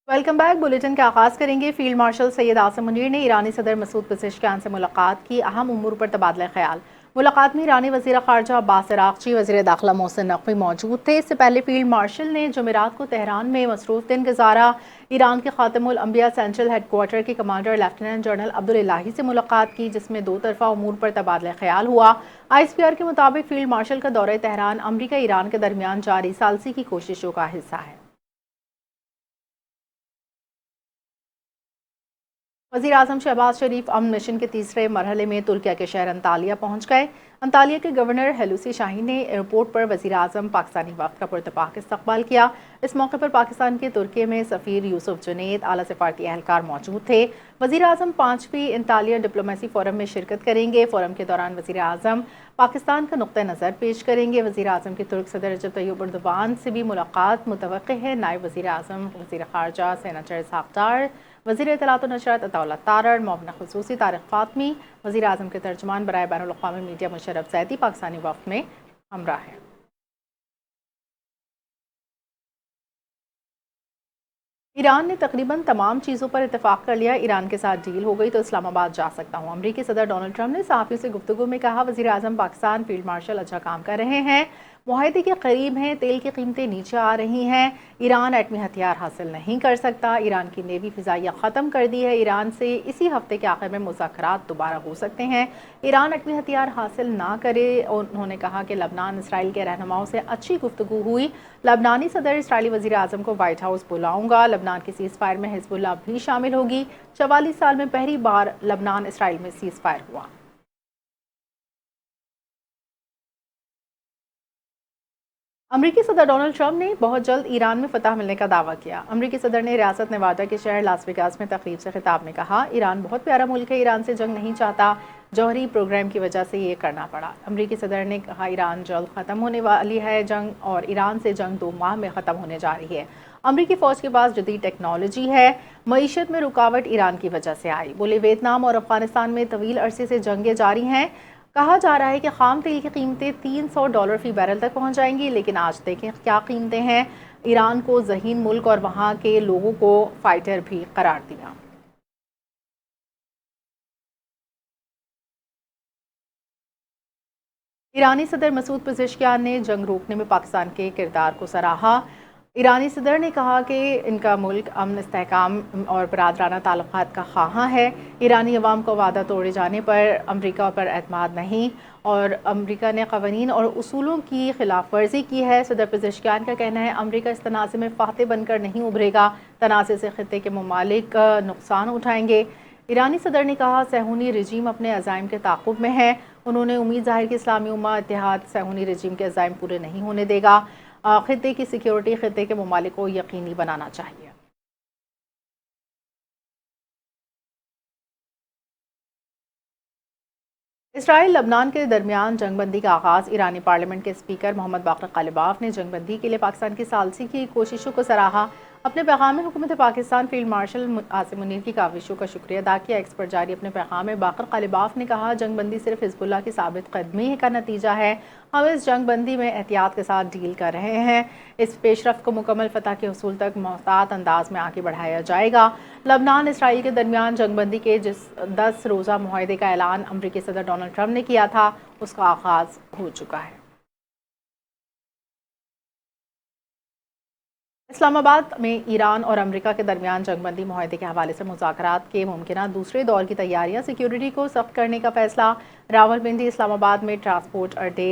Welcome back. Bulletin का आगाज़ करेंगे। फील्ड मार्शल सैयद आसिम मुनीर ने ईरानी सदर मसूद पेज़ेश्कियान से मुलाकात की। अहम उमूर पर तबादला ख्याल। मुलाकात में ईरानी वज़ीर ख़ारजा अब्बास अराग़ची, वज़ीर दाखिला मोहसिन नक़वी मौजूद थे। इससे पहले फील्ड मार्शल ने जुमेरात को तेहरान में मसरूफ़ दिन गुजारा। ईरान के ख़ातमुल अंबिया सेंट्रल हेडक्वार्टर के कमांडर लेफ्टिनेंट जनरल अब्दुल इलाही से मुलाकात की, जिसमें दो तरफ़ा उमूर पर तबादला ख्याल हुआ। ISPR के मुताबिक फील्ड मार्शल का दौरा तेहरान अमरीका ईरान के दरमियान जारी सालसी की कोशिशों का हिस्सा है। वज़ीर आज़म शहबाज शरीफ अमन मिशन के तीसरे मरहले में तुर्किया के शहर अंतालिया पहुँच गए। अंतालिया के गवर्नर हेलूसी शाहीन ने एयरपोर्ट पर वज़ीर आज़म पाकिस्तानी वफ़द का पुरतपाक इस्तकबाल किया। इस मौके पर पाकिस्तान के तुर्की में सफ़ीर यूसुफ जुनैद, आला सिफारती एहलकार मौजूद थे। वज़ीर आज़म 5वीं अंतालिया डिप्लोमेसी फ़ोरम में शिरकत करेंगे। फ़ोरम के दौरान वज़ीर आज़म पाकिस्तान का नुक्ता नज़र पेश करेंगे। वज़ीर आज़म की तुर्क सदर रजब तय्यब एर्दोगान से भी मुलाकात मुतवक्किह है। नायब वज़ीर आज़म, वज़ीर ख़ारजा सेनेटर इसहाक़ डार, वज़ीर इत्तलात व नशरियात अताउल्लाह तारड़, मुअव्विन ख़ुसूसी तारिक फ़ातमी, वज़ीर आज़म के तर्जुमान बराए बैनुल अक़वामी मीडिया मुशर्रफ ज़ैदी पाकिस्तानी वफ़द में हमरा हैं। ईरान ने तकरीबन तमाम चीज़ों पर इत्तेफाक कर लिया। ईरान के साथ डील हो गई तो इस्लामाबाद जा सकता हूँ। अमरीकी सदर डोनाल्ड ट्रंप ने सहाफ़ियों से गुफ्तगू में कहा, वज़ीर आज़म पाकिस्तान फील्ड मार्शल अच्छा काम कर रहे हैं, मुआहदे के करीब हैं, तेल की कीमतें नीचे आ रही हैं। ईरान एटमी हथियार हासिल नहीं कर सकता। ईरान की नेवी फ़िज़ाइया ख़त्म कर दी है। ईरान से इसी हफ्ते के आखिर में मुज़ाकरात दोबारा हो सकते हैं। ईरान एटमी हथियार हासिल ना करे। उन्होंने कहा कि लबनान इसराइल के रहनुमाओं से अच्छी गुफ्तगू हुई। लबनानी सदर इसराइली वज़ीर आज़म को वाइट हाउस बुलाऊंगा। लबनान की सीज़ फायर में हिज़्बुल्लाह भी शामिल होगी। 44 साल में पहली बार लबनान इसराइल में सीज़ फायर हुआ। अमरीकी सदर डोनाल्ड ट्रंप ने बहुत जल्द ईरान में फतह मिलने का दावा किया। अमरीकी सदर ने रियासत नेवाडा के शहर लास वेगास में तकरीब से खिताब में कहा, ईरान बहुत प्यारा मुल्क है, ईरान से जंग नहीं चाहता, जौहरी प्रोग्राम की वजह से ये करना पड़ा। अमरीकी सदर ने कहा, ईरान जल्द ख़त्म होने वाली है जंग, और ईरान से जंग 2 माह में ख़त्म होने जा रही है। अमरीकी फ़ौज के पास जदीद टेक्नोलॉजी है। मईशत में रुकावट ईरान की वजह से आई। बोले, वियतनाम और अफगानिस्तान में तवील अरसे से जंगें जारी हैं। कहा जा रहा है कि खाम तेल की कीमतें $300 फी बैरल तक पहुंच जाएंगी, लेकिन आज देखें क्या कीमतें हैं। ईरान को ज़हीन मुल्क और वहां के लोगों को फाइटर भी करार दिया। ईरानी सदर मसूद पेज़ेश्कियान ने जंग रोकने में पाकिस्तान के किरदार को सराहा। ईरानी सदर ने कहा कि इनका मुल्क अमन, इस्तेहकाम और बरादराना ताल्लुकात का ख़्वाहां है। ईरानी अवाम को वादा तोड़े जाने पर अमरीका पर एतमाद नहीं, और अमरीका ने क़वानीन और उसूलों की खिलाफ वर्जी की है। सदर पेज़ेश्कियान का कहना है, अमरीका इस तनाज़े में फ़ाते बनकर नहीं उभरेगा, तनाज़े से ख़ित्ते के ममालिक नुकसान उठाएंगे। ईरानी सदर ने कहा, सहूनी रजीम अपने अज़ाइम के ताक़ुब में है। उन्होंने उम्मीद ज़ाहिर की इस्लामी उम्मा इत्तेहाद सहूनी रजीम के अज़ाइम पूरे नहीं होने देगा। ख़ित्ते की सिक्योरिटी ख़ित्ते के ममालिक को यकीनी बनाना चाहिए। इसराइल लबनान के दरमियान जंगबंदी का आगाज़। ईरानी पार्लियामेंट के स्पीकर मोहम्मद बाक़र क़ालिबाफ़ ने जंगबंदी के लिए पाकिस्तान की सालसी की कोशिशों को सराहा। अपने पैगाम में हुकूमत पाकिस्तान फील्ड मार्शल आसिम मुनीर की काविशों का शुक्रिया अदा किया। एक्स पर जारी अपने पैगाम में बाक़र क़ालिबाफ़ ने कहा, जंगबंदी सिर्फ हिज़्बुल्लाह की साबित कदमी का नतीजा है। हम इस जंगबंदी में एहतियात के साथ डील कर रहे हैं। इस पेशरफ्त को मुकम्मल फ़तह के हसूल तक मोहतात अंदाज में आगे बढ़ाया जाएगा। लबनान इसराइल के दरमियान जंगबंदी के जिस 10 रोज़ा मुआहदे का ऐलान अमरीकी सदर डोनाल्ड ट्रंप ने किया था, उसका आगाज़ हो चुका है। इस्लामाबाद में ईरान और अमेरिका के दरमियान जंगबंदी मुआहदे के हवाले से मुज़ाकरात के मुमकिना दूसरे दौर की तैयारियां, सिक्योरिटी को सख्त करने का फैसला। रावलपिंडी इस्लामाबाद में ट्रांसपोर्ट अड्डे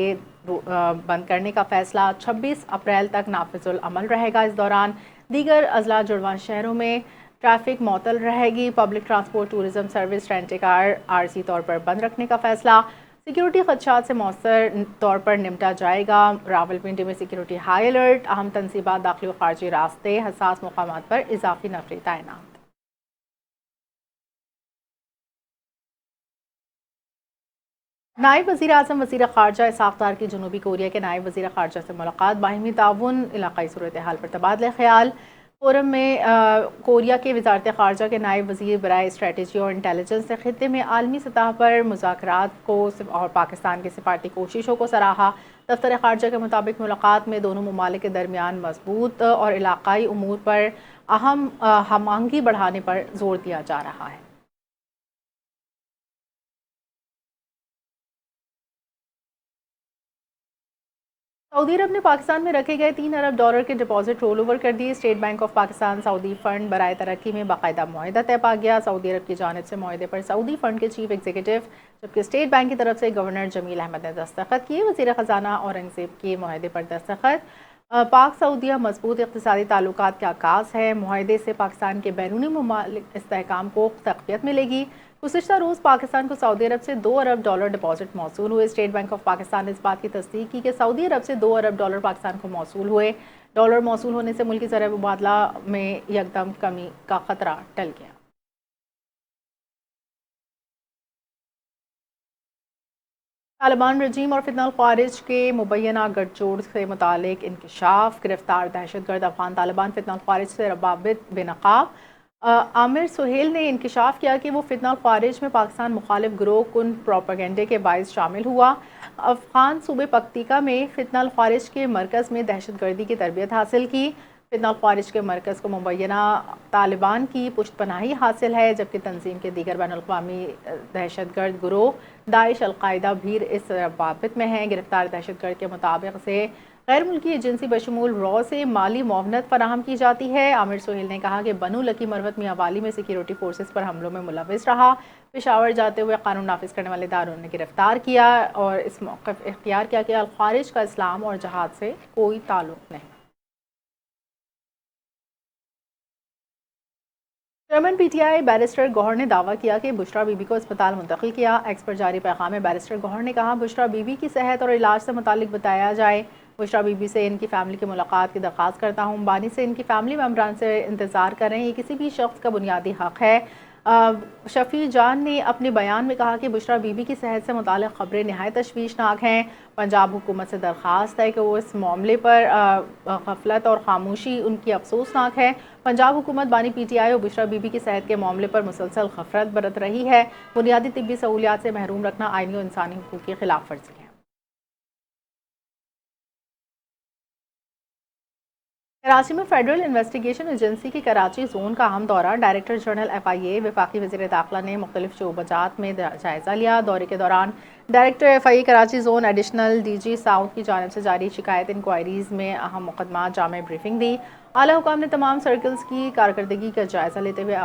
बंद करने का फैसला 26 अप्रैल तक नाफिजुल अमल रहेगा। इस दौरान दीगर अजला जुड़वां शहरों में ट्रैफिक मअतल रहेगी। Public transport, tourism service, rent a car आरजी तौर पर बंद रखने का फैसला। सिक्योरिटी खदशात से मौसर तौर पर निपटा जाएगा। रावलपिंडी में सिक्योरिटी हाई अलर्ट। अहम तनसीबात, दाखिली व खारजी रास्ते, हसास मकामात पर इजाफी नफरी तैनात। नायब वज़ीर आज़म वज़ीर ख़ारजा इसहाक़ डार की जनूबी कोरिया के नायब वज़ीर ख़ारजा से मुलाकात। बाहिमी ताउन, इलाक़ाई सूरत हाल पर तबादला ख्याल। फ़ोरम में कोरिया के वज़ारत ख़ारजा के नायब वज़ीर बराए स्ट्रेटजी और इंटेलिजेंस ने ख़ित्ते में आलमी सतह पर मुज़ाकरात को और पाकिस्तान की सिफारती कोशिशों को सराहा। दफ्तर ख़ारजा के मुताबिक मुलाकात में दोनों ममालिक के दरमियान मजबूत और इलाक़ाई उमूर पर अहम हमआहंगी बढ़ाने पर जोर दिया जा रहा है। सऊदी अरब ने पाकिस्तान में रखे गए $3 अरब के डिपॉजिट रोल ओवर कर दिए। State bank of Pakistan Saudi fund बराए तरक्की में बाकायदा मुआहिदा तय पा गया। सऊदी अरब की जानिब से मुआहिदे पर सऊदी फंड के चीफ एग्जीक्यूटिव जबकि स्टेट बैंक की तरफ से गवर्नर जमील अहमद ने दस्तखत किए। वज़ीर ख़जाना औरंगज़ेब के मुआहिदे पर दस्तखत। पाक सऊदीया मजबूत इक़्तिसादी ताल्लुकात का आगाज़ है। मुआहिदे से पाकिस्तान के बैरूनी ममालिक इस्तेहकाम को तक़वियत मिलेगी। गुज़िश्ता रोज़ पाकिस्तान को सऊदी अरब से $2 अरब डिपॉजिट मौसूल हुए। स्टेट बैंक ऑफ पाकिस्तान ने इस बात की तस्दीक की कि सऊदी अरब से $2 अरब पाकिस्तान को मौसूल हुए। डॉलर मौसूल होने से मुल्की ज़र मुबादला में यकदम कमी का खतरा टल गया। तालिबान रजीम और फितनल ख्वारिज के मुबैना गठजोड़ से मुतालिक इंकशाफ। गिरफ्तार दहशतगर्द अफगान तालिबान फितनल ख्वारिज से रवाबित बेनकाब। आमिर सुहेल ने इंकशाफ किया कि वो फितनल ख्वारिज में पाकिस्तान मुखालिफ ग्रोह कुन प्रोपेगेंडे के बायस शामिल हुआ। अफगान सूबे पक्तिका में फितनल ख्वारिज के मरकज़ में दहशतगर्दी की तरबियत हासिल की। फितनल ख्वारिज के मरकज़ को मुबैना तालिबान की पुश्तपनाही हासिल है, जबकि तंजीम के दीगर बैनुल-अक़वामी दहशतगर्द ग्रोह दाइश अलकायदा भी इस रवाबित में हैं। गिरफ्तार दहशतगर्द के मुताबिक से गैर मुल्की एजेंसी बशमूल रॉ से माली मुआवनत फराहम की जाती है। आमिर सोहेल ने कहा कि बनु लकी मरवत मियां वाली में सिक्योरिटी फोर्सेस पर हमलों में मुलविस रहा। पेशावर जाते हुए कानून नाफिज करने वाले दारों ने गिरफ्तार किया और इस मौक़िफ़ इख्तियार किया कि अल-ख़ारिज का इस्लाम और जहाद से कोई ताल्लुक़ नहीं। चेयरमैन पीटीआई बैरिस्टर गौहर ने दावा किया कि बुशरा बीबी को अस्पताल मुंतकिल किया। एक्स पर जारी पैगाम में बैरिस्टर गौहर ने कहा, बुशरा बीबी की सेहत और इलाज से मुतालिक बताया जाए। बुशरा बीबी से इनकी फैमिली की मुलाकात की दरख्वास्त करता हूँ। बानी से इनकी फैमिली मेम्बरान से इंतज़ार करें, ये किसी भी शख्स का बुनियादी हक़ है। शफ़ी जान ने अपने बयान में कहा कि बुशरा बीबी की सेहत से मुतालिक ख़बरें नहायत तशवीशनाक हैं। पंजाब हुकूमत से दरख्वास्त है कि वो इस मामले पर गफलत और खामोशी उनकी अफसोसनाक है। पंजाब हुकूमत बानी पीटीआई और बुशरा बीबी की सेहत के मामले पर मुसलसल गफलत बरत रही है। बुनियादी तिब्बी सहूलियात से महरूम रखना आईनी और इंसानी हुकूक की खिलाफ वर्जी है। कराची में फेडरल इन्वेस्टिगेशन एजेंसी की कराची जोन का अहम दौरा। डायरेक्टर जनरल FIA वफाकी वज़ीर दाखिला ने मुख्तलिफ शोबजात में जायज़ा लिया। दौरे के दौरान director FIA Karachi zone additional DG south की जानिब से जारी शिकायत इंक्वायरीज़ में अहम मुकदमा जामे ब्रीफिंग दी। आला हुकाम ने तमाम सर्कल्स की कारकर्दगी का जायज़ा लेते हुए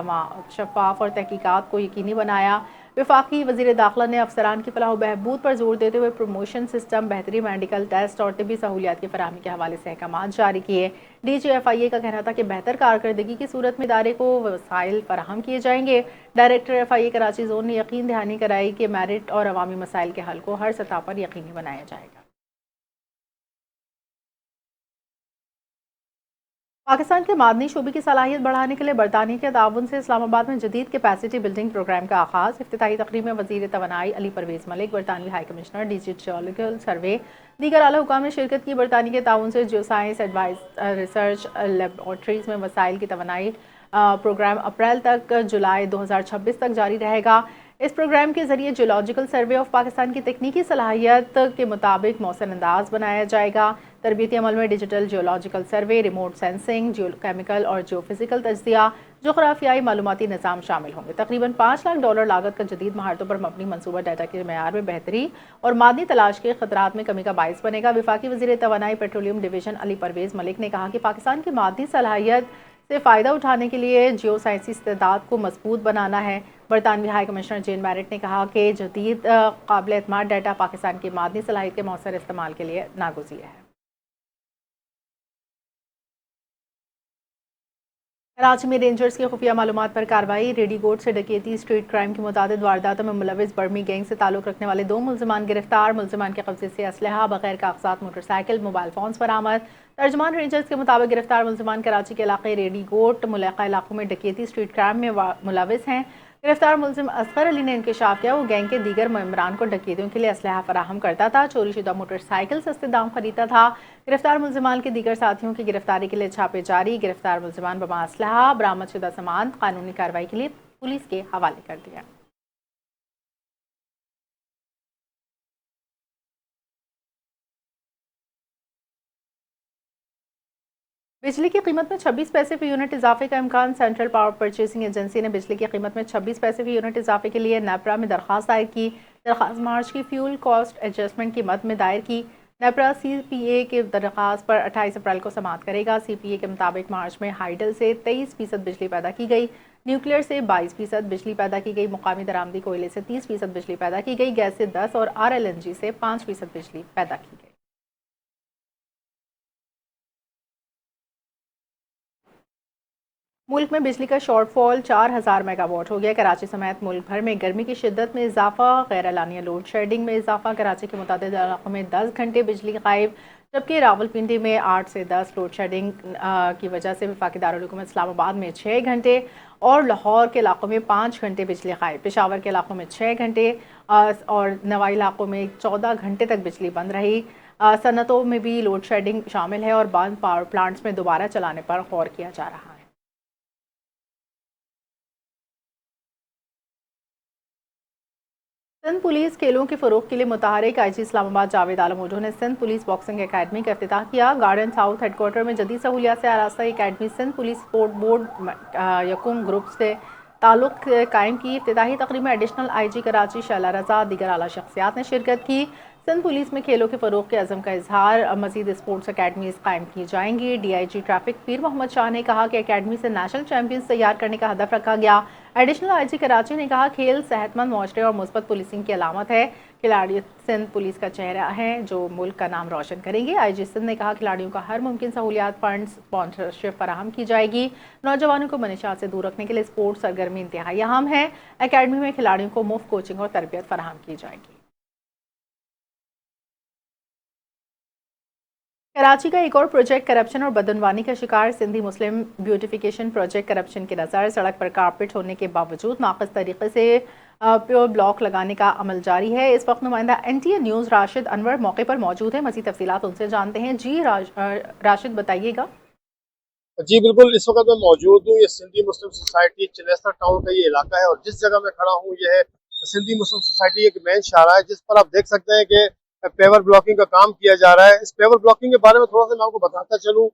शफाफ और तहकीकात को यकीनी बनाया। वफाकी वज़ीर दाखिला ने अफसरान की फलाह बहबूद पर जोर देते हुए प्रमोशन सिस्टम, बेहतरी मेडिकल टेस्ट और तिब्बी सहूलियात की फराहमी के हवाले से अहकाम जारी किए। DG FIA का कहना था कि बेहतर कारकर्दगी की सूरत में इदारे को वसाइल फराहम किए जाएंगे। डायरेक्टर FIA कराची जोन ने यकीन दहानी कराई कि मेरिट और अवामी मसाइल के हल को हर सतह पर यकीनी बनाया जाएगा। पाकिस्तान के मादनी शोबे की सलाहियत बढ़ाने के लिए बरतानिया के ताउन से इस्लामाबाद में जदीद कैपेसिटी बिल्डिंग प्रोग्राम का आगाज़। इफ्तिताही तकरीब में वज़ीर तवानाई अली परवेज़ मलिक, बरतानवी high commissioner, DG geological survey, दीगर आला हुकाम ने शिरकत की। बरतानिया के ताउन से geo science advice research laboratories में वसाइल की तवानाई प्रोग्राम अप्रैल तक जुलाई 2026 तक जारी रहेगा। इस प्रोग्राम के जरिए जियोलॉजिकल सर्वे ऑफ पाकिस्तान की तकनीकी सलाहियत के मुताबिक मौसर अंदाज बनाया जाएगा। तरबियती अमल में डिजिटल जियोलॉजिकल सर्वे, रिमोट सेंसिंग, जियो केमिकल और जियो फिजिकल तज्जिया, जोग्राफियाई मालूमाती निज़ाम शामिल होंगे। तकरीबन $5 लाख लागत का जदीद महारतों पर मबनी मनसूबा डाटा के मैार में बेहतरी और मादनी तलाश के खतरात में कमी का बायस बनेगा। वफाकी वज़ीर तवानाई पेट्रोलियम डिवीजन अली परवेज़ मलिक ने कहा कि पाकिस्तान की मादनी सलाहियत से फ़ायदा उठाने के लिए जियो साइंसी इस्तेदाद को मजबूत बनाना है। बरतानवी हाई कमिश्नर जेन मैरिट ने कहा कि जदीद काबिल एतमाद डाटा पाकिस्तान की मादनी सलाहियत के मौसर इस्तेमाल के लिए नागुज़ीर है। कराची में रेंजर्स की खुफिया मालूमात पर कार्रवाई। रेडीगोट से डकैती, स्ट्रीट क्राइम की मुतादिद वारदातों में मुलविस बर्मी गैंग से ताल्लुक़ रखने वाले 2 मुल्ज़िमान गिरफ्तार। मुल्ज़िमान के कब्जे से असलहा, बगैर कागजात मोटरसाइकिल, मोबाइल फ़ोन्स बरामद। तर्जुमान रेंजर्स के मुताबिक गिरफ्तार मुल्ज़िमान कराची के इलाके रेडीगोट मुलक्का इलाकों में डकैती, स्ट्रीट क्राइम में मुलविस हैं। गिरफ्तार मुल्ज़िम असगर अली ने इंकशाफ किया वो गैंग के दीगर मेंबरान को डकैतियों के लिए असलहा फराहम करता था, चोरीशुदा मोटरसाइकिल सस्ते दाम खरीदता था। गिरफ्तार मुल्ज़िमान के दीगर साथियों की गिरफ्तारी के लिए छापे जारी। गिरफ्तार मुल्ज़िमान बमा असलहा, बरामदशुदा सामान कानूनी कार्रवाई के लिए पुलिस के हवाले कर दिया। बिजली की कीमत में 26 पैसे फी यूनिट इजाफे का इम्कान। सेंट्रल पावर परचेसिंग एजेंसी ने बिजली की कीमत में 26 पैसे फी यूनिट इजाफे के लिए नेपरा में दरख्वास्त दायर की। दरख्वास्त मार्च की फ्यूल कॉस्ट एडजस्टमेंट की मद में दायर की। नेपरा CPA की दरख्वास्त पर 28 अप्रैल को समाअत करेगा। CPA के मुताबिक मार्च में हाइडल से 23% बिजली पैदा की गई, न्यूक्लियर से 22% बिजली पैदा की गई, मुकामी दरामदी कोयले से 30% बिजली पैदा की गई, गैस से 10 और RLNG से 5% बिजली पैदा की गई। मुल्क में बिजली का शॉर्टफॉल 4000 मेगावाट हो गया। कराची समेत मुल्क भर में गर्मी की शिद्दत में इजाफा, गैर एलानिया लोड शेडिंग में इजाफा। कराची के मुताबिक इलाकों में 10 घंटे बिजली गायब, जबकि रावलपिंडी में 8 से 10 लोड शेडिंग की वजह से वफाकी दारुल हुकूमत इस्लामाबाद में 6 घंटे और लाहौर के इलाकों में 5 घंटे बिजली गायब। पेशावर के इलाकों में 6 घंटे और नवाई इलाकों में 14 घंटे तक बिजली बंद रही। सनतों में भी लोड शेडिंग शामिल है और बंद पावर प्लांट्स में दोबारा चलाने पर गौर किया जा रहा है। सिंध पुलिस खेलों के फ़रोग़ के लिए मुतहरिक IG इस्लामाबाद जावेद आलम ओझा ने सिंध पुलिस बॉक्सिंग एकेडमी का इफ्तिताह किया। गार्डन साउथ हेडक्वार्टर में जदीद सहूलियात से आरास्ता academy Sindh police sport board यकुम ग्रुप से ताल्लुक़ कायम की। इफ्तिताही तकरीब में एडिशनल IG कराची शैला रज़ा दीगर आला शख्सियात ने शिरकत की। सिंध पुलिस में खेलों के फ़रोग़ के अज़म का इजहार, मज़ीद स्पोर्ट्स अकेडमीज़ कायम की जाएंगी। DIG ट्रैफिक पीर मोहम्मद शाह ने कहा कि अकेडमी से नेशनल चैंपियंस तैयार करने का हदफ रखा गया। एडिशनल IG कराची ने कहा खेल सेहतमंद मुआशरे और मुस्बत पुलिसिंग की अलामत है। खिलाड़ी सिंध पुलिस का चेहरा हैं जो मुल्क का नाम रोशन करेंगे। IG सिंध ने कहा खिलाड़ियों का हर मुमकिन सहूलियात, फंड्स, स्पॉन्सरशिप फराहम की जाएगी। नौजवानों को मनशियात से दूर रखने के लिए स्पोर्ट्स सरगर्मी इंतहाई अहम है। अकेडमी में खिलाड़ियों को मुफ्त कोचिंग और तरबियत फराहम की जाएगी। कराची का एक और प्रोजेक्ट करप्शन और बदनवानी का शिकार। सिंधी मुस्लिम ब्यूटिफिकेशन प्रोजेक्ट करप्शन की नज़र। सड़क पर कारपेट होने के बावजूद नाक़िस तरीके से प्योर ब्लॉक लगाने का अमल जारी है। इस वक्त नुमाइंदा NTA न्यूज़ राशिद अनवर मौके पर मौजूद है। मज़ीद तफसीलात उनसे जानते हैं। जी राशिद, बताइएगा। जी बिल्कुल, इस वक्त मैं मौजूद हूँ। ये सिंधी मुस्लिम सोसाइटी चलेस्ता टाउन का ये इलाका है और जिस जगह मैं खड़ा हूँ ये है सिंधी मुस्लिम सोसाइटी एक मेन शाहरा है, जिस पर आप देख सकते हैं कि पेवर ब्लॉकिंग का काम किया जा रहा है। इस पेवर ब्लॉकिंग के बारे में थोड़ा सा मैं आपको बताता चलूँ।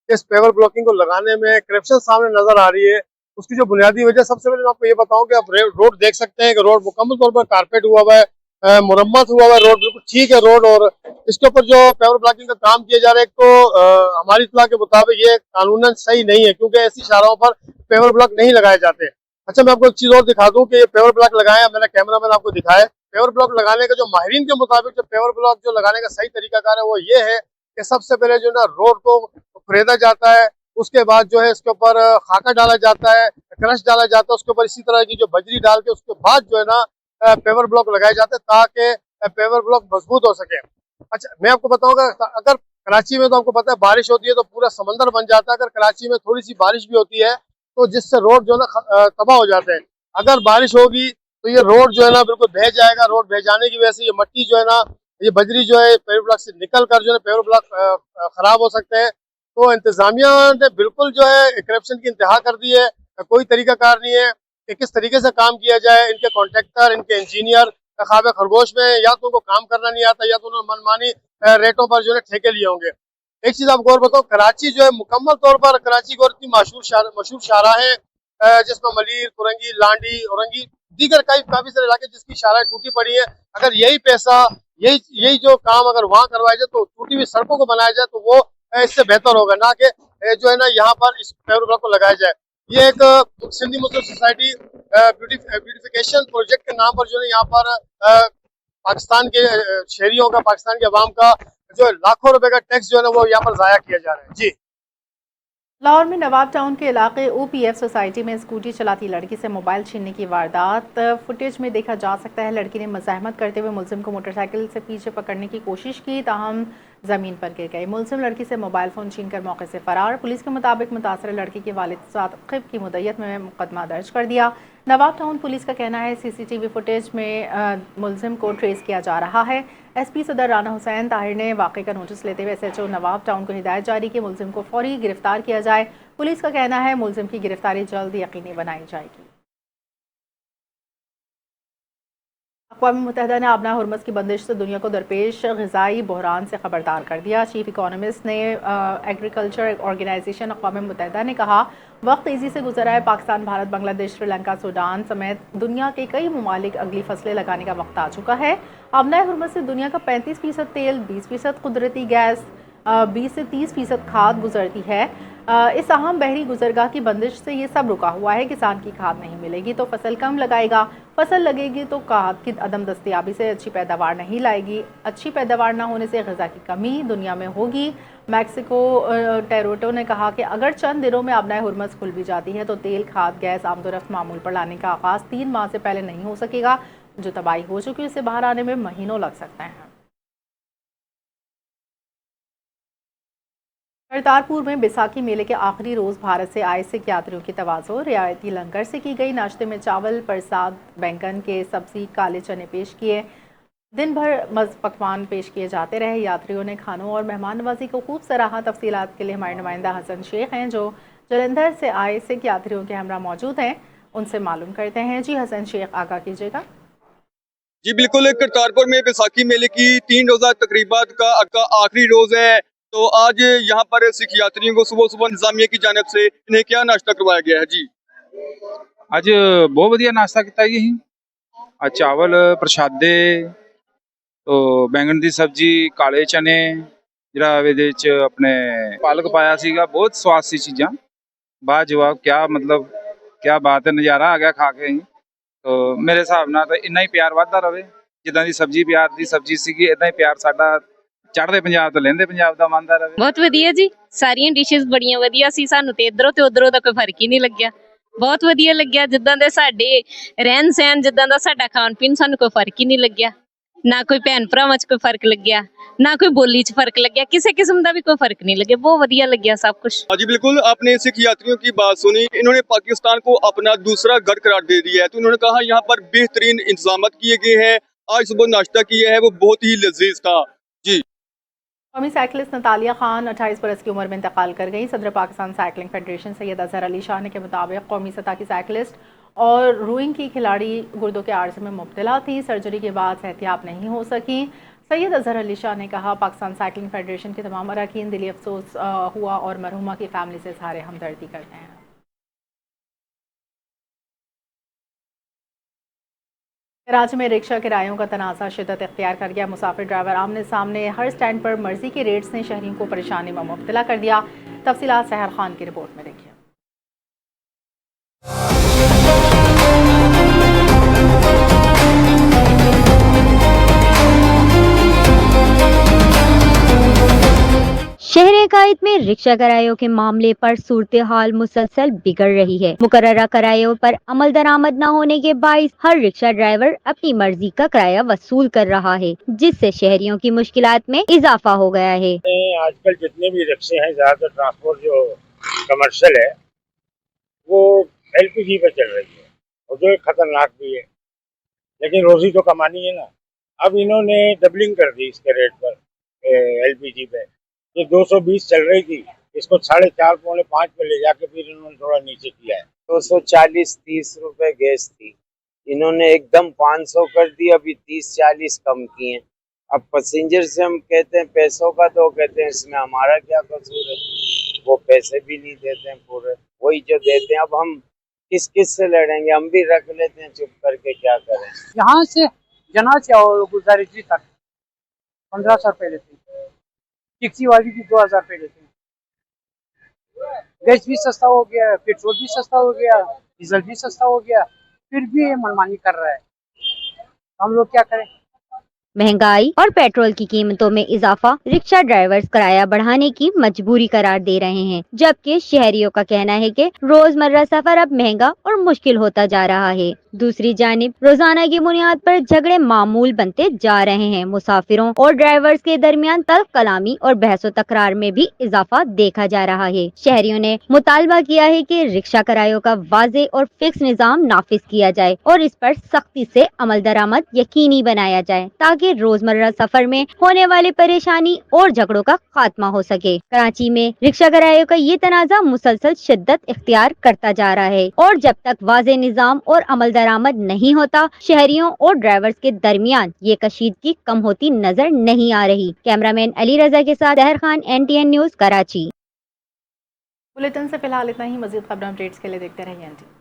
इस पेवर ब्लॉकिंग को लगाने में करप्शन सामने नजर आ रही है। उसकी जो बुनियादी वजह, सबसे पहले मैं आपको ये बताऊँ कि आप रोड देख सकते हैं कि रोड मुकम्मल तौर पर कारपेट हुआ हुआ है, मुरम्मत हुआ हुआ है, रोड बिल्कुल ठीक है रोड। और इसके ऊपर जो पेवर ब्लॉकिंग का काम किया जा रहा है, एक तो हमारी इत्तला के मुताबिक ये कानूनन सही नहीं है, क्योंकि ऐसी शाहराहों पर पेवर ब्लॉक नहीं लगाए जाते। अच्छा, मैं आपको एक चीज और दिखा दूं कि ये पेवर ब्लॉक लगाया, मेरा कैमरा मैन आपको दिखाए। पेवर ब्लॉक लगाने का जो माहिरीन के मुताबिक जो पेवर ब्लॉक जो लगाने का सही तरीकाकार है वो ये है कि सबसे पहले जो ना रोड को खरीदा जाता है, उसके बाद जो है इसके ऊपर खाका डाला जाता है, क्रश डाला जाता है, उसके ऊपर इसी तरह की जो बजरी डाल के उसके बाद जो है ना पेवर ब्लॉक लगाए जाते हैं ताकि पेवर ब्लॉक मजबूत हो सके। अच्छा, मैं आपको बताऊंगा, अगर कराची में तो आपको पता है बारिश होती है तो पूरा समंदर बन जाता है। अगर कराची में थोड़ी सी बारिश भी होती है तो जिससे रोड जो है ना तबाह हो जाते हैं। अगर बारिश होगी तो ये रोड जो है ना बिल्कुल बह जाएगा। रोड बह जाने की वजह से ये मट्टी जो है ना, ये बजरी जो है पेवर ब्लॉक से निकल कर जो है पेवर ब्लॉक खराब हो सकते हैं। तो इंतजामिया ने बिल्कुल जो है करप्शन की इंतहा कर दी है। कोई तरीकाकार नहीं है कि किस तरीके से काम किया जाए। इनके कॉन्ट्रैक्टर, इनके इंजीनियर ख्वाब खरगोश में या तो उनको काम करना नहीं आता या तो उन्होंने मनमानी रेटों पर जो है ठेके लिए होंगे। एक चीज आपको और बताओ, कराची जो है मुकम्मल तौर पर कराची को इतनी मशहूर शाहराहें जिसमें मलीर, कुरंगी, लांडी, औरंगी, दीगर काफी सारे इलाके जिसकी शाहराहें टूटी पड़ी है। अगर यही पैसा, यही जो काम अगर वहाँ करवाया जाए तो टूटी हुई सड़कों को बनाया जाए तो वो इससे बेहतर होगा, ना कि जो है ना यहाँ पर इस पेवर ब्लॉक को लगाया जाए। ये एक सिंधी मुस्लिम सोसाइटी ब्यूटिफिकेशन प्रोजेक्ट के नाम पर जो है यहाँ पर पाकिस्तान के शहरियों का, पाकिस्तान के अवाम का जो है लाखों रुपए का टैक्स जो है ना वो यहाँ पर जाया किया जा रहा है। जी। लाहौर में नवाब टाउन के इलाके OPF सोसाइटी में स्कूटी चलाती लड़की से मोबाइल छीनने की वारदात फुटेज में देखा जा सकता है। लड़की ने मज़ाहमत करते हुए मुलजिम को मोटरसाइकिल से पीछे पकड़ने की कोशिश की, ताहम ज़मीन पर गिर गई। मुलजिम लड़की से मोबाइल फ़ोन छीनकर मौके से फ़रार। पुलिस के मुताबिक मुतासर लड़की के वालिद साक़िब की मुद्दत में मुकदमा दर्ज कर दिया। नवाब टाउन पुलिस का कहना है CCTV फुटेज में मुलजिम को ट्रेस किया जा रहा है। SP सदर राना हुसैन ताहिर ने वाक़े का नोटिस लेते हुए SHO नवाब टाउन को हिदायत जारी की मुलजिम को फौरी गिरफ्तार किया जाए। पुलिस का कहना है मुलजिम की गिरफ्तारी जल्द यकीनी बनाई जाएगी। अक़वाम मुत्तहिदा ने आबना हरमुज़ की बंदिश से दुनिया को दरपेश ग़िज़ाई बहरान से ख़बरदार कर दिया। चीफ इकोनॉमिस्ट ने एग्रीकल्चर ऑर्गेनाइजेशन अक़वाम मुत्तहिदा ने कहा, वक्त तेज़ी से गुजरा है। पाकिस्तान, भारत, बांग्लादेश, श्रीलंका, सूडान समेत दुनिया के कई ममालिक अगली फसलें लगाने का वक्त आ चुका है। आबना हरमुज़ से दुनिया का 35% तेल, 20% कुदरती गैस, 20 से 30% खाद गुजरती है। इस अहम बहरी गुजरगाह की बंदिश से ये सब रुका हुआ है। किसान की खाद नहीं मिलेगी तो फसल कम लगाएगा, फसल लगेगी तो खाद की अदम दस्तयाबी से अच्छी पैदावार नहीं लाएगी, अच्छी पैदावार ना होने से ग़िज़ा की कमी दुनिया में होगी। मैक्सिको टेरोटो ने कहा कि अगर चंद दिनों में आबना हरमुज़ खुल भी जाती है तो तेल, खाद, गैस आमदोरफ्त मामूल पर लाने का आगाज़ 3 माह से पहले नहीं हो सकेगा। जो तबाही हो चुकी है उससे बाहर आने में महीनों लग सकते हैं। करतारपुर में बैसाखी मेले के आखिरी रोज़ भारत से आए सिख यात्रियों की तवाज़ो रियायती लंगर से की गई। नाश्ते में चावल, प्रसाद, बैंगन के सब्ज़ी, काले चने पेश किए। दिन भर पकवान पेश किए जाते रहे। यात्रियों ने खानों और मेहमान नवाजी को खूब सराहा। तफसीलात के लिए हमारे नुमाइंदा हसन शेख हैं जो जलंधर से आए सिख यात्रियों के हमरा मौजूद हैं, उनसे मालूम करते हैं। जी हसन शेख, आगाह कीजिएगा। जी बिल्कुल, करतारपुर में बैसाखी मेले की 3 रोज़ा तकरीबात का आखिरी रोज़ है। तो आज यहाँ पर सिख यात्रियों को सुबह सुबह इंतजामिया की जानिब से इन्हें क्या नाश्ता करवाया गया है? जी ਅੱਜ ਬਹੁਤ ਵਧੀਆ ਨਾਸ਼ਤਾ ਕੀਤਾ ਜੀ ਅਸੀਂ। ਅੱਜ ਚਾਵਲ, ਪ੍ਰਸ਼ਾਦੇ, ਤੋ ਬੈਂਗਣ ਦੀ ਸਬਜ਼ੀ, ਕਾਲੇ ਚਨੇ, ਜਿਹੜਾ ਇਹਦੇ ਵਿੱਚ ਆਪਣੇ ਪਾਲਕ ਪਾਇਆ ਸੀਗਾ, ਬਹੁਤ ਸਵਾਦ ਸੀ ਚੀਜ਼ਾਂ। ਬਾਜਵਾਬ, ਕਿਆ ਮਤਲਬ ਕਿਆ ਬਾਤ ਹੈ, ਨਜ਼ਾਰਾ ਆ ਗਿਆ ਖਾ ਕੇ। ਅਸੀਂ ਤੋ ਮੇਰੇ ਹਿਸਾਬ ਨਾਲ ਤਾਂ ਇੰਨਾ ਹੀ ਪਿਆਰ ਵੱਧਦਾ ਰਵੇ, ਜਿੱਦਾਂ ਦੀ ਸਬਜ਼ੀ ਪਿਆਰ ਦੀ ਸਬਜ਼ੀ ਸੀਗੀ, ਇਦਾਂ ਹੀ ਪਿਆਰ ਸਾਡਾ ਚੜ੍ਹਦੇ ਪੰਜਾਬ ਤੋਂ ਲਹਿੰਦੇ ਪੰਜਾਬ ਦਾ ਮੰਨਦਾ ਰਵੇ। ਬਹੁਤ ਵਧੀਆ ਜੀ, ਸਾਰੀਆਂ ਡਿਸ਼ਸ ਬੜੀਆਂ ਵਧੀਆ ਸੀ। ਸਾਨੂੰ ਤੇ ਇਧਰੋਂ ਤੇ ਉਧਰੋਂ ਦਾ ਕੋਈ ਫਰਕ ਹੀ ਨਹੀਂ ਲੱਗਿਆ। ਬਹੁਤ ਵਧੀਆ ਲੱਗਿਆ, ਜਿੱਦਾਂ ਦੇ ਸਾਡੇ ਰਹਿਣ ਸਹਿਣ, ਜਿੱਦਾਂ ਦਾ ਸਾਡਾ ਖਾਣ ਪੀਣ, ਸਾਨੂੰ ਕੋਈ ਫਰਕ ਹੀ ਨਹੀਂ ਲੱਗਿਆ। ਨਾ ਕੋਈ ਭੈਣ ਭਰਾਵਾਂ 'ਚ ਕੋਈ ਫਰਕ ਲੱਗਿਆ, ना कोई बोली च फर्क लग गया, किसी किस्म का भी कोई फर्क नहीं लगे। बहुत बढ़िया लग गया सब कुछ। हाँ जी बिल्कुल, आपने सिख यात्रियों की बात सुनी। इन्होंने पाकिस्तान को अपना दूसरा घर करार दे दिया है। तो इन्होंने कहा यहाँ पर बेहतरीन इंतजाम किए गए हैं। आज सुबह नाश्ता किया है वो बहुत ही लजीज था। जी कौमी साइकिलिस्ट नतालिया खान 28 बरस की उम्र में इंतकाल कर गई। सदर पाकिस्तान साइकिलिंग फेडरेशन सैयद अजहर अली शाह के मुताबिक कौमी सतह की साइकिलिस्ट और रोइंग की खिलाड़ी गुर्दों के आर्ज में मुब्तला थी। सर्जरी के बाद सेहतियाब नहीं हो सकी। सैयद अजहर अली शाह ने कहा, पाकिस्तान साइकिलिंग फेडरेशन के तमाम अरकान दिली अफसोस हुआ और मरहुमा की फैमिली से इज़हार हमदर्दी करते हैं। कराची में रिक्शा किरायों का तनाज़ा शिद्दत इख्तियार कर गया। मुसाफिर ड्राइवर आमने सामने हर स्टैंड पर मर्जी के रेट्स ने शहरियों को परेशानी में मुब्तला कर दिया। तफसीलात सहर खान की रिपोर्ट में देखिए। शहर कायद में रिक्शा किरायों के मामले पर सूरत हाल मुसलसल बिगड़ रही है। मुकर्ररा किरायों पर अमल दरामद न होने के बाइस हर रिक्शा ड्राइवर अपनी मर्जी का किराया वसूल कर रहा है, जिससे शहरियों की मुश्किलात में इजाफा हो गया है। आजकल जितने भी रिक्शे हैं, ज्यादातर ट्रांसपोर्ट जो कमर्शियल है वो LPG पे चल रही है, और जो खतरनाक भी है, लेकिन रोजी तो कमानी है ना। अब इन्होंने डबलिंग कर दी इसके रेट पर LPG पे। ये 220 चल रही थी, इसको 4.5 पौने 5 पे ले जाके फिर इन्होंने थोड़ा नीचे किया है। 240-30 रुपए गैस थी, इन्होंने एकदम 500 कर दी, अभी 30-40 कम किए। अब पैसेंजर से हम कहते हैं पैसों का, तो कहते हैं इसमें हमारा क्या कसूर है, वो पैसे भी नहीं देते हैं पूरे, वही जो देते हैं। अब हम किस किस से लड़ेंगे, हम भी रख लेते हैं चुप करके, क्या करें। यहाँ से जना से और गुजारिश तक 1500 रुपये लेते हैं, टैक्सी वाली भी 2000 रुपये लेते हैं। गैस भी सस्ता हो गया, पेट्रोल भी सस्ता हो गया, डीजल भी सस्ता हो गया, फिर भी ये मनमानी कर रहा है। हम लोग क्या करें। महंगाई और पेट्रोल की कीमतों में इजाफा रिक्शा ड्राइवर्स किराया बढ़ाने की मजबूरी करार दे रहे हैं, जबकि शहरियों का कहना है कि रोजमर्रा सफर अब महंगा और मुश्किल होता जा रहा है। दूसरी जानिब रोजाना की बुनियाद पर झगड़े मामूल बनते जा रहे हैं। मुसाफिरों और ड्राइवर्स के दरमियान तल्ख कलामी और बहसो तकरार में भी इजाफा देखा जा रहा है। शहरियों ने मुतालबा किया है कि रिक्शा किरायों का वाज़े और फिक्स निज़ाम नाफिज किया जाए और इस पर सख्ती से अमल दरामद यकीनी बनाया जाए, ताकि ताकि रोजमर्रा सफर में होने वाली परेशानी और झगड़ों का खात्मा हो सके। कराची में रिक्शा किरायों का ये तनाज़ा मुसलसल शिद्दत इख्तियार करता जा रहा है और जब तक वाज़ेह निज़ाम और अमल दरामद नहीं होता, शहरियों और ड्राइवर्स के दरमियान ये कशीदगी कम होती नजर नहीं आ रही। कैमरामैन अली रजा के साथ सहर Khan, NTN news, Karachi. Bulletin से फिलहाल इतना ही। मजीद खबर अपडेट्स के लिए देखते रहिए NTN।